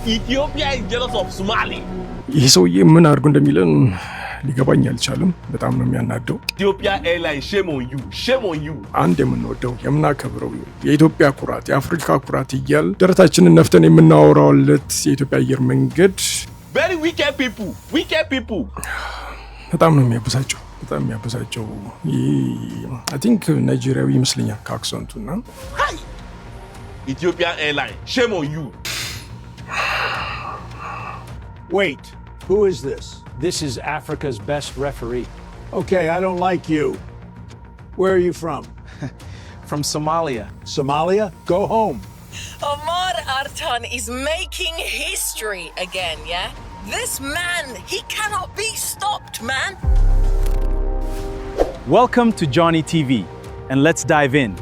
Ethiopia is jealous of Somali. ይህ ሰውዬ ምን አድርጎ እንደሚለን ሊገባኝ አልቻለም። በጣም ነው የሚያናደው። Ethiopia Airlines, shame on you, shame on you. አንድ የምንወደው የምናከብረው የኢትዮጵያ ኩራት የአፍሪካ ኩራት እያል ደረታችንን ነፍተን የምናወራውለት የኢትዮጵያ አየር መንገድ Very wicked people, wicked people. በጣም ነው የሚያበሳጨው። በጣም የሚያበሳጨው I think ናይጄሪያዊ ይመስለኛል ከአክሰንቱና Ethiopia Airlines, shame on you. Wait, who is this? This is Africa's best referee. Okay, I don't like you. Where are you from? From Somalia. Somalia? Go home. Omar Artan is making history again, yeah? This man, he cannot be stopped, man. Welcome to Johnny TV, and let's dive in.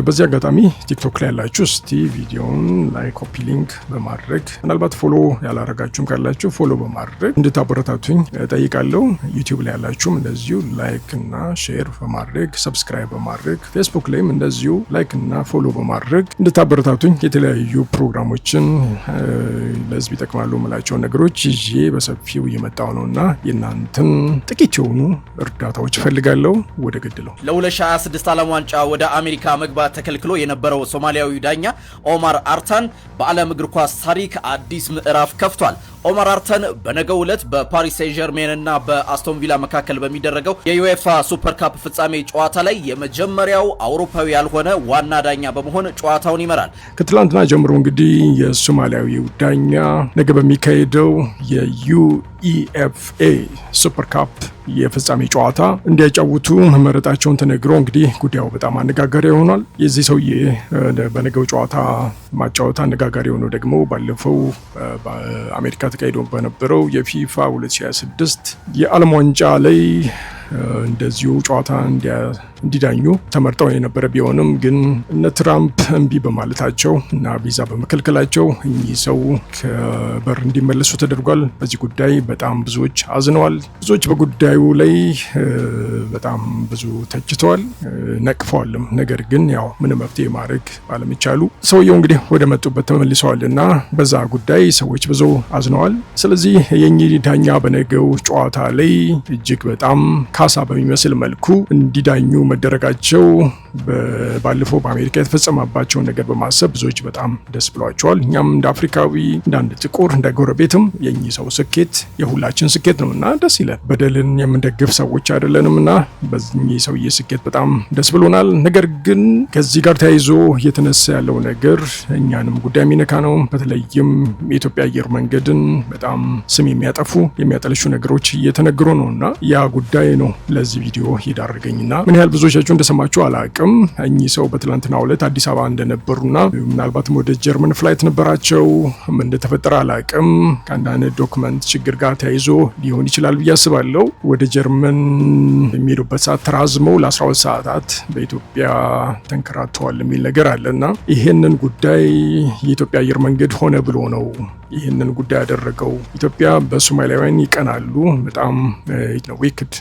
በዚህ አጋጣሚ ቲክቶክ ላይ ያላችሁ እስቲ ቪዲዮውን ላይክ ኮፒ ሊንክ በማድረግ ምናልባት ፎሎ ያላረጋችሁም ካላችሁ ፎሎ በማድረግ እንድታበረታቱኝ ጠይቃለሁ። ዩቲዩብ ላይ ያላችሁም እንደዚሁ ላይክ እና ሼር በማድረግ ሰብስክራይብ በማድረግ ፌስቡክ ላይም እንደዚሁ ላይክ እና ፎሎ በማድረግ እንድታበረታቱኝ የተለያዩ ፕሮግራሞችን ለህዝብ ይጠቅማሉ የምላቸውን ነገሮች ይዤ በሰፊው እየመጣሁ ነውና የእናንተን ጥቂት የሆኑ እርዳታዎች እፈልጋለሁ። ወደ ገድለው ለ2026 ዓለም ዋንጫ ወደ አሜሪካ መግባት ተከልክሎ የነበረው ሶማሊያዊ ዳኛ ኦማር አርታን በዓለም እግር ኳስ ታሪክ አዲስ ምዕራፍ ከፍቷል። ኦማር አርታን በነገው ዕለት በፓሪስ ሴን-ጀርሜን እና በአስቶን ቪላ መካከል በሚደረገው የዩኤፋ ሱፐር ካፕ ፍጻሜ ጨዋታ ላይ የመጀመሪያው አውሮፓዊ ያልሆነ ዋና ዳኛ በመሆን ጨዋታውን ይመራል። ከትላንትና ጀምሮ እንግዲህ የሶማሊያዊው ዳኛ ነገ በሚካሄደው የዩኢኤፍኤ ሱፐር ካፕ የፍጻሜ ጨዋታ እንዲያጫውቱ መመረጣቸውን ተነግሮ እንግዲህ ጉዳዩ በጣም አነጋጋሪ ሆኗል። የዚህ ሰውዬ በነገው ጨዋታ ማጫወት አነጋጋሪ ሆኖ ደግሞ ባለፈው በአሜሪካ ተካሂዶ በነበረው የፊፋ 2026 የዓለም ዋንጫ ላይ እንደዚሁ ጨዋታ እንዲዳኙ ተመርጠው የነበረ ቢሆንም ግን እነ ትራምፕ እምቢ በማለታቸው እና ቪዛ በመከልከላቸው እኚህ ሰው ከበር እንዲመለሱ ተደርጓል። በዚህ ጉዳይ በጣም ብዙዎች አዝነዋል። ብዙዎች በጉዳዩ ላይ በጣም ብዙ ተችተዋል፣ ነቅፈዋልም። ነገር ግን ያው ምንም መፍትሄ ማድረግ ባለመቻሉ ሰውየው እንግዲህ ወደ መጡበት ተመልሰዋል እና በዛ ጉዳይ ሰዎች ብዙ አዝነዋል። ስለዚህ የኚህ ዳኛ በነገው ጨዋታ ላይ እጅግ በጣም ካሳ በሚመስል መልኩ እንዲዳኙ መደረጋቸው ባለፈው በአሜሪካ የተፈጸመባቸውን ነገር በማሰብ ብዙዎች በጣም ደስ ብሏቸዋል። እኛም እንደ አፍሪካዊ እንደ አንድ ጥቁር እንደ ጎረቤትም የኚህ ሰው ስኬት የሁላችን ስኬት ነውና ደስ ይላል። በደልን የምንደግፍ ሰዎች አይደለንምና በዚህ ሰውዬ ስኬት በጣም ደስ ብሎናል። ነገር ግን ከዚህ ጋር ተያይዞ እየተነሳ ያለው ነገር እኛንም ጉዳይ የሚነካ ነው። በተለይም የኢትዮጵያ አየር መንገድን በጣም ስም የሚያጠለሹ ነገሮች እየተነገሩ ነውና ያ ጉዳይ ነው ለዚህ ቪዲዮ የዳረገኝና ምን ያህል ብዙዎቻችሁ እንደሰማችሁ አላቅም። እኚህ ሰው በትላንትናው ዕለት አዲስ አበባ እንደነበሩና ምናልባትም ወደ ጀርመን ፍላይት ነበራቸው። ምን እንደተፈጠረ አላቅም። ከአንዳንድ ዶክመንት ችግር ጋር ተያይዞ ሊሆን ይችላል ብዬ አስባለሁ። ወደ ጀርመን የሚሄዱበት ሰዓት ተራዝመው ለ12 ሰዓታት በኢትዮጵያ ተንከራተዋል የሚል ነገር አለና ይህንን ጉዳይ የኢትዮጵያ አየር መንገድ ሆነ ብሎ ነው ይህንን ጉዳይ ያደረገው። ኢትዮጵያ በሶማሊያውያን ይቀናሉ በጣም ዊክድ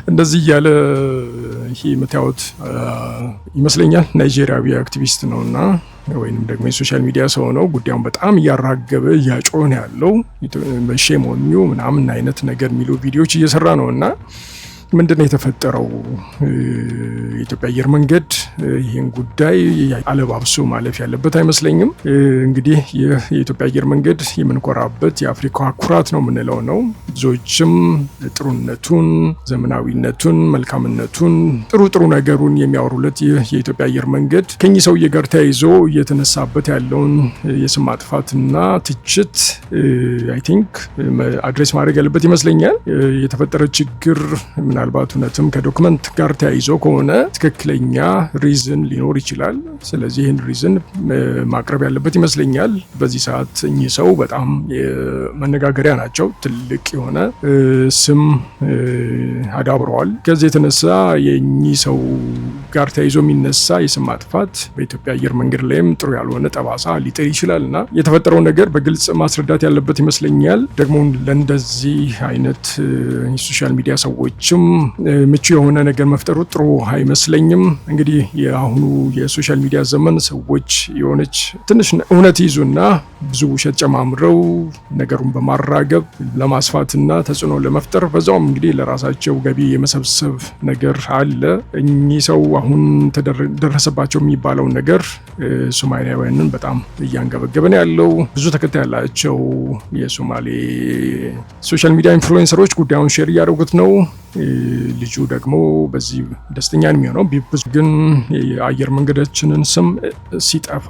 እንደዚህ እያለ ይሄ የምታዩት ይመስለኛል ናይጄሪያዊ አክቲቪስት ነውና ወይንም ደግሞ የሶሻል ሚዲያ ሰው ነው። ጉዳዩን በጣም እያራገበ እያጮኸ ነው ያለው። ሼም ኦን ዩ ምናምን አይነት ነገር የሚሉ ቪዲዮዎች እየሰራ ነውና ምንድነው የተፈጠረው? የኢትዮጵያ አየር መንገድ ይህን ጉዳይ አለባብሶ ማለፍ ያለበት አይመስለኝም። እንግዲህ ይህ የኢትዮጵያ አየር መንገድ የምንኮራበት የአፍሪካ ኩራት ነው የምንለው ነው። ብዙዎችም ጥሩነቱን፣ ዘመናዊነቱን፣ መልካምነቱን ጥሩ ነገሩን የሚያወሩለት ይህ የኢትዮጵያ አየር መንገድ ከኚህ ሰውዬ ጋር ተያይዞ እየተነሳበት ያለውን የስም ማጥፋትና ትችት አይ ቲንክ አድሬስ ማድረግ ያለበት ይመስለኛል። የተፈጠረ ችግር ምናልባት እውነትም ከዶክመንት ጋር ተያይዞ ከሆነ ትክክለኛ ሪዝን ሊኖር ይችላል። ስለዚህ ይህን ሪዝን ማቅረብ ያለበት ይመስለኛል። በዚህ ሰዓት እኚህ ሰው በጣም መነጋገሪያ ናቸው። ትልቅ የሆነ ስም አዳብረዋል። ከዚህ የተነሳ የእኚህ ሰው ጋር ተያይዞ የሚነሳ የስም ማጥፋት በኢትዮጵያ አየር መንገድ ላይም ጥሩ ያልሆነ ጠባሳ ሊጥል ይችላልና የተፈጠረው ነገር በግልጽ ማስረዳት ያለበት ይመስለኛል። ደግሞ ለእንደዚህ አይነት የሶሻል ሚዲያ ሰዎችም ምቹ የሆነ ነገር መፍጠሩ ጥሩ አይመስለኝም። እንግዲህ የአሁኑ የሶሻል ሚዲያ ዘመን ሰዎች የሆነች ትንሽ እውነት ይዙና ብዙ ውሸት ጨማምረው ነገሩን በማራገብ ለማስፋትና ተጽዕኖ ለመፍጠር በዛውም እንግዲህ ለራሳቸው ገቢ የመሰብሰብ ነገር አለ። እኚህ ሰው አሁን ደረሰባቸው የሚባለው ነገር ሶማሊያውያንን በጣም እያንገበገበን ያለው ብዙ ተከታይ ያላቸው የሶማሌ ሶሻል ሚዲያ ኢንፍሉዌንሰሮች ጉዳዩን ሼር እያደረጉት ነው። ልጁ ደግሞ በዚህ ደስተኛ ነው የሚሆነው። ግን የአየር መንገዳችንን ስም ሲጠፋ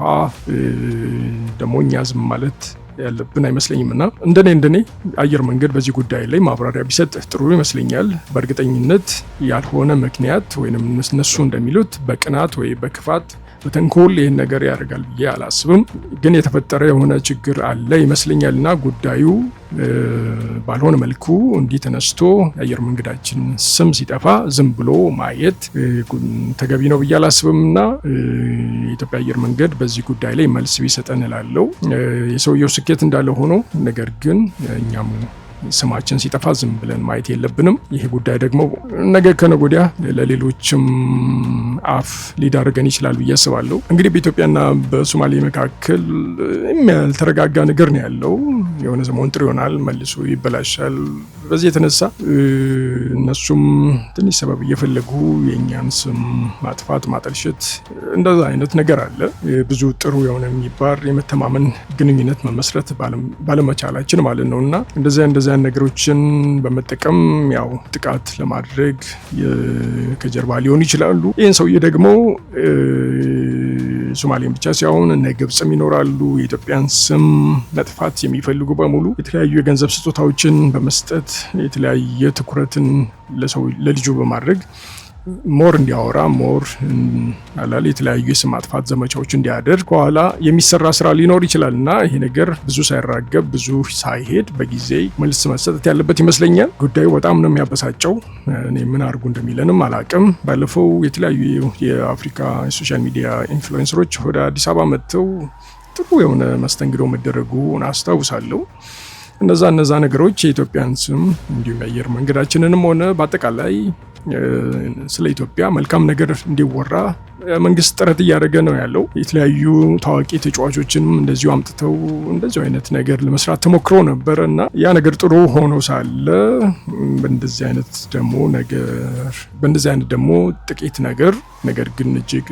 ደግሞ እኛ ዝም ማለት ያለብን አይመስለኝም እና እንደኔ አየር መንገድ በዚህ ጉዳይ ላይ ማብራሪያ ቢሰጥ ጥሩ ይመስለኛል። በእርግጠኝነት ያልሆነ ምክንያት ወይንም እነሱ እንደሚሉት በቅናት ወይ በክፋት በተንኮል ይህን ነገር ያደርጋል ብዬ አላስብም። ግን የተፈጠረ የሆነ ችግር አለ ይመስለኛልና ጉዳዩ ባልሆነ መልኩ እንዲህ ተነስቶ የአየር መንገዳችን ስም ሲጠፋ ዝም ብሎ ማየት ተገቢ ነው ብዬ አላስብምና የኢትዮጵያ አየር መንገድ በዚህ ጉዳይ ላይ መልስ ቢሰጠን እላለሁ። የሰውየው ስኬት እንዳለ ሆኖ ነገር ግን እኛም ስማችን ሲጠፋ ዝም ብለን ማየት የለብንም። ይሄ ጉዳይ ደግሞ ነገ ከነገ ወዲያ ለሌሎችም አፍ ሊዳርገን ይችላል ብዬ አስባለሁ። እንግዲህ በኢትዮጵያና በሶማሌ መካከል ያልተረጋጋ ነገር ነው ያለው። የሆነ ዘመን ጥሩ ይሆናል፣ መልሶ ይበላሻል። በዚህ የተነሳ እነሱም ትንሽ ሰበብ እየፈለጉ የእኛን ስም ማጥፋት፣ ማጠልሸት እንደዛ አይነት ነገር አለ። ብዙ ጥሩ የሆነ የሚባል የመተማመን ግንኙነት መመስረት ባለመቻላችን ማለት ነው እና እንደዚያ ነገሮችን በመጠቀም ያው ጥቃት ለማድረግ ከጀርባ ሊሆኑ ይችላሉ። ይህን ሰውዬ ደግሞ ሶማሌን ብቻ ሳይሆን እነ ግብጽም ይኖራሉ። የኢትዮጵያን ስም መጥፋት የሚፈልጉ በሙሉ የተለያዩ የገንዘብ ስጦታዎችን በመስጠት የተለያየ ትኩረትን ለልጁ በማድረግ ሞር እንዲያወራ ሞር አላል የተለያዩ የስም ማጥፋት ዘመቻዎች እንዲያደርግ ከኋላ የሚሰራ ስራ ሊኖር ይችላል እና ይሄ ነገር ብዙ ሳይራገብ ብዙ ሳይሄድ በጊዜ መልስ መሰጠት ያለበት ይመስለኛል። ጉዳዩ በጣም ነው የሚያበሳጨው። እኔ ምን አድርጉ እንደሚለንም አላቅም። ባለፈው የተለያዩ የአፍሪካ የሶሻል ሚዲያ ኢንፍሉዌንሰሮች ወደ አዲስ አበባ መጥተው ጥሩ የሆነ መስተንግዶ መደረጉን አስታውሳለሁ። እነዛ ነገሮች የኢትዮጵያን ስም እንዲሁም የአየር መንገዳችንንም ሆነ በአጠቃላይ ስለ ኢትዮጵያ መልካም ነገር እንዲወራ መንግስት ጥረት እያደረገ ነው ያለው። የተለያዩ ታዋቂ ተጫዋቾችንም እንደዚሁ አምጥተው እንደዚሁ አይነት ነገር ለመስራት ተሞክሮ ነበር እና ያ ነገር ጥሩ ሆኖ ሳለ በእንደዚህ አይነት ደግሞ ጥቂት ነገር ግን እጅግ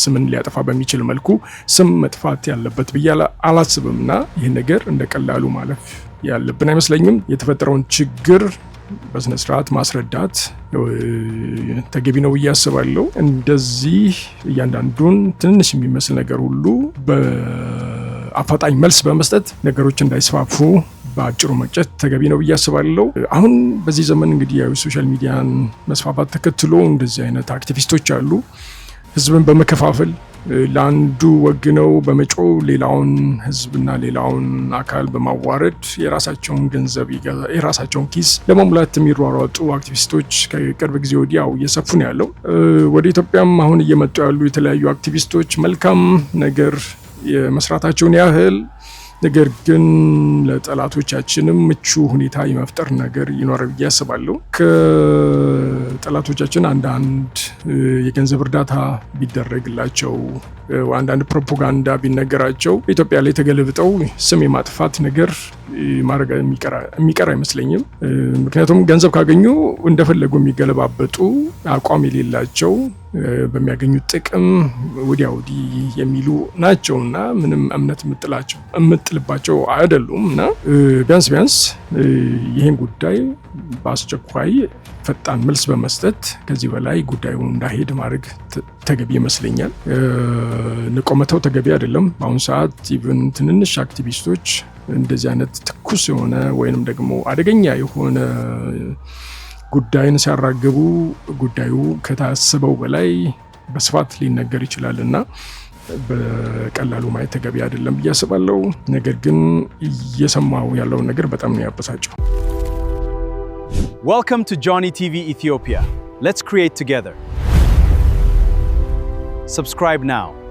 ስምን ሊያጠፋ በሚችል መልኩ ስም መጥፋት ያለበት ብዬ አላስብም እና ይህ ነገር እንደ ቀላሉ ማለፍ ያለብን አይመስለኝም። የተፈጠረውን ችግር በስነ ስርዓት ማስረዳት ተገቢ ነው ብዬ አስባለሁ። እንደዚህ እያንዳንዱን ትንሽ የሚመስል ነገር ሁሉ በአፋጣኝ መልስ በመስጠት ነገሮች እንዳይስፋፉ በአጭሩ መቅጨት ተገቢ ነው ብዬ አስባለሁ። አሁን በዚህ ዘመን እንግዲህ የሶሻል ሚዲያን መስፋፋት ተከትሎ እንደዚህ አይነት አክቲቪስቶች አሉ። ህዝብን በመከፋፈል ለአንዱ ወግነው በመጮ ሌላውን ህዝብና ሌላውን አካል በማዋረድ የራሳቸውን ገንዘብ የራሳቸውን ኪስ ለመሙላት የሚሯሯጡ አክቲቪስቶች ከቅርብ ጊዜ ወዲያው እየሰፉ ነው ያለው። ወደ ኢትዮጵያም አሁን እየመጡ ያሉ የተለያዩ አክቲቪስቶች መልካም ነገር የመስራታቸውን ያህል ነገር ግን ለጠላቶቻችንም ምቹ ሁኔታ የመፍጠር ነገር ይኖራል ብዬ አስባለሁ። ከጠላቶቻችን አንዳንድ የገንዘብ እርዳታ ቢደረግላቸው፣ አንዳንድ ፕሮፓጋንዳ ቢነገራቸው ኢትዮጵያ ላይ ተገልብጠው ስም የማጥፋት ነገር ማድረግ የሚቀር አይመስለኝም። ምክንያቱም ገንዘብ ካገኙ እንደፈለጉ የሚገለባበጡ አቋም የሌላቸው በሚያገኙት ጥቅም ወዲያ ወዲህ የሚሉ ናቸውና ምንም እምነት የምጥልባቸው አይደሉም እና ቢያንስ ይህን ጉዳይ በአስቸኳይ ፈጣን መልስ በመስጠት ከዚህ በላይ ጉዳዩ እንዳይሄድ ማድረግ ተገቢ ይመስለኛል። ንቆመተው ተገቢ አይደለም። በአሁኑ ሰዓት ኢቭን ትንንሽ አክቲቪስቶች እንደዚህ አይነት ትኩስ የሆነ ወይንም ደግሞ አደገኛ የሆነ ጉዳይን ሲያራግቡ ጉዳዩ ከታሰበው በላይ በስፋት ሊነገር ይችላል እና በቀላሉ ማየት ተገቢ አይደለም ብዬ አስባለሁ። ነገር ግን እየሰማው ያለውን ነገር በጣም ነው ያበሳጨው። Welcome to Johnny TV Ethiopia. Let's create together. Subscribe now.